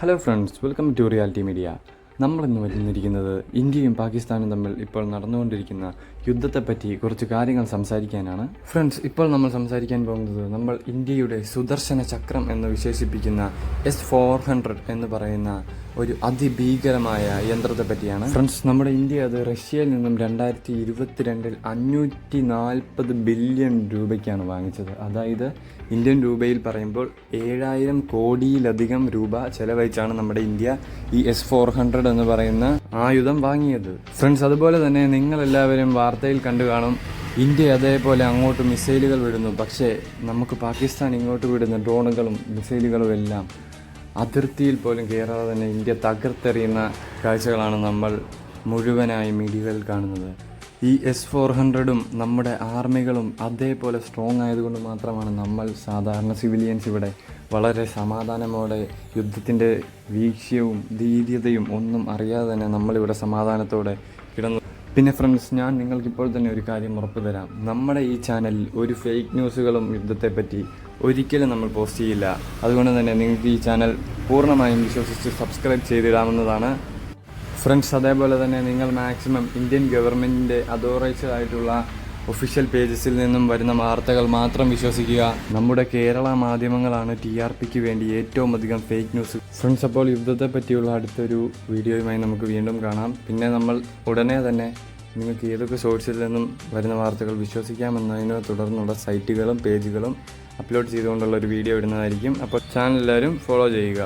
Hello friends, welcome to reality media. നമ്മളിന്ന് വരുന്നിരിക്കുന്നത് ഇന്ത്യയും പാകിസ്ഥാനും തമ്മിൽ ഇപ്പോൾ നടന്നുകൊണ്ടിരിക്കുന്ന യുദ്ധത്തെപ്പറ്റി കുറച്ച് കാര്യങ്ങൾ സംസാരിക്കാനാണ്. ഫ്രണ്ട്സ്, ഇപ്പോൾ നമ്മൾ സംസാരിക്കാൻ പോകുന്നത് നമ്മൾ ഇന്ത്യയുടെ സുദർശന ചക്രം എന്ന് വിശേഷിപ്പിക്കുന്ന S-400 എന്ന് പറയുന്ന ഒരു അതിഭീകരമായ യന്ത്രത്തെ പറ്റിയാണ്. ഫ്രണ്ട്സ്, നമ്മുടെ ഇന്ത്യ അത് റഷ്യയിൽ നിന്നും 2022 540 ബില്യൺ രൂപയ്ക്കാണ് വാങ്ങിച്ചത്. അതായത് ഇന്ത്യൻ രൂപയിൽ പറയുമ്പോൾ 7000 കോടിയിലധികം രൂപ ചെലവഴിച്ചാണ് നമ്മുടെ ഇന്ത്യ ഈ S-400 എന്ന് പറയുന്ന ആയുധം വാങ്ങിയത്. ഫ്രണ്ട്സ്, അതുപോലെ തന്നെ നിങ്ങളെല്ലാവരും വാർത്തയിൽ കണ്ടു കാണും, ഇന്ത്യ അതേപോലെ അങ്ങോട്ട് മിസൈലുകൾ വിടുന്നു. പക്ഷേ നമുക്ക് പാകിസ്ഥാൻ ഇങ്ങോട്ട് വിടുന്ന ഡ്രോണുകളും മിസൈലുകളും എല്ലാം അതിർത്തിയിൽ പോലും കയറാതെ തന്നെ ഇന്ത്യ തകർത്തെറിയുന്ന കാഴ്ചകളാണ് നമ്മൾ മുഴുവനായി മീഡിയകളിൽ കാണുന്നത്. ഈ S-400ഉം നമ്മുടെ ആർമികളും അതേപോലെ സ്ട്രോങ് ആയതുകൊണ്ട് മാത്രമാണ് നമ്മൾ സാധാരണ സിവിലിയൻസ് ഇവിടെ വളരെ സമാധാനമോടെ യുദ്ധത്തിൻ്റെ വീക്ഷ്യവും ധീര്യതയും ഒന്നും അറിയാതെ തന്നെ നമ്മളിവിടെ സമാധാനത്തോടെ കിടന്നു. പിന്നെ ഫ്രണ്ട്സ്, ഞാൻ നിങ്ങൾക്കിപ്പോൾ തന്നെ ഒരു കാര്യം ഉറപ്പു തരാം, നമ്മുടെ ഈ ചാനലിൽ ഒരു ഫേക്ക് ന്യൂസുകളും യുദ്ധത്തെപ്പറ്റി ഒരിക്കലും നമ്മൾ പോസ്റ്റ് ചെയ്യില്ല. അതുകൊണ്ട് തന്നെ നിങ്ങൾക്ക് ഈ ചാനൽ പൂർണ്ണമായും വിശ്വസിച്ച് സബ്സ്ക്രൈബ് ചെയ്തിടാവുന്നതാണ്. ഫ്രണ്ട്സ്, അതേപോലെ തന്നെ നിങ്ങൾ മാക്സിമം ഇന്ത്യൻ ഗവൺമെൻറ്റിൻ്റെ അതോറൈസ്ഡ് ആയിട്ടുള്ള ഒഫീഷ്യൽ പേജസിൽ നിന്നും വരുന്ന വാർത്തകൾ മാത്രം വിശ്വസിക്കുക. നമ്മുടെ കേരള മാധ്യമങ്ങളാണ് TRPക്ക് വേണ്ടി ഏറ്റവും അധികം ഫേക്ക് ന്യൂസ്. ഫ്രണ്ട്സ്, അപ്പോൾ യുദ്ധത്തെ പറ്റിയുള്ള അടുത്തൊരു വീഡിയോയുമായി നമുക്ക് വീണ്ടും കാണാം. പിന്നെ നമ്മൾ ഉടനെ തന്നെ നിങ്ങൾക്ക് ഏതൊക്കെ സോഴ്സിൽ നിന്നും വരുന്ന വാർത്തകൾ വിശ്വസിക്കാമെന്നതിനെ തുടർന്നുള്ള സൈറ്റുകളും പേജുകളും അപ്ലോഡ് ചെയ്തുകൊണ്ടുള്ള ഒരു വീഡിയോ ഇടുന്നതായിരിക്കും. അപ്പോൾ ചാനൽ എല്ലാവരും ഫോളോ ചെയ്യുക.